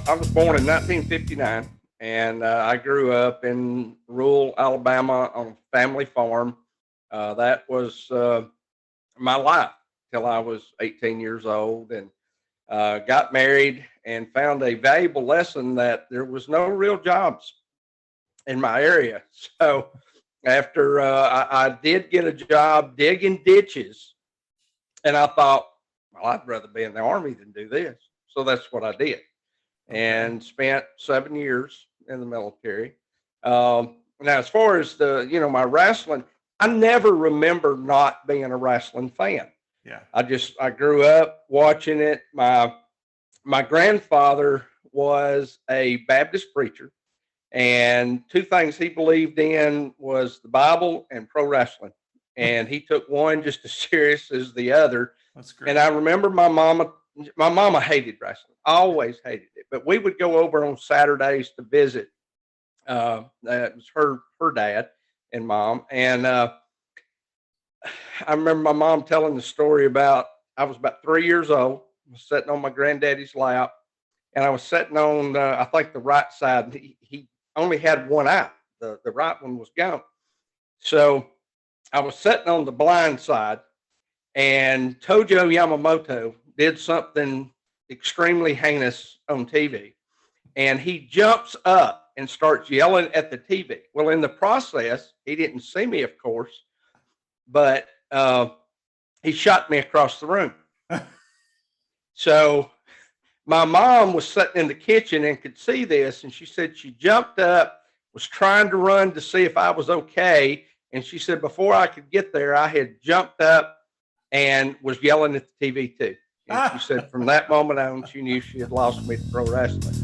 I was born in 1959, and I grew up in rural Alabama on a family farm. That was my life till I was 18 years old, and got married and found a valuable lesson that there was no real jobs in my area. So after I did get a job digging ditches, and I thought, well, I'd rather be in the army than do this. So that's what I did, Okay. and spent 7 years in the military. Now, as far as my wrestling, I never remember not being a wrestling fan. Yeah. I grew up watching it. My grandfather was a Baptist preacher, and two things he believed in was the Bible and pro wrestling. And he took one just as serious as the other. That's And great. I remember my mama hated wrestling, always hated it. But we would go over on Saturdays to visit. That was her dad and mom. And I remember my mom telling the story about I was about 3 years old, sitting on my granddaddy's lap, and I was sitting on I think the right side. He only had one eye; the right one was gone. So I was sitting on the blind side, and Tojo Yamamoto did something extremely heinous on TV, and he jumps up and starts yelling at the TV. Well, in the process, he didn't see me, of course, but he shot me across the room. So my mom was sitting in the kitchen and could see this, and she said she jumped up, was trying to run to see if I was okay, and she said before I could get there, I had jumped up and was yelling at the TV too. And she said from that moment on, she knew she had lost me to pro wrestling.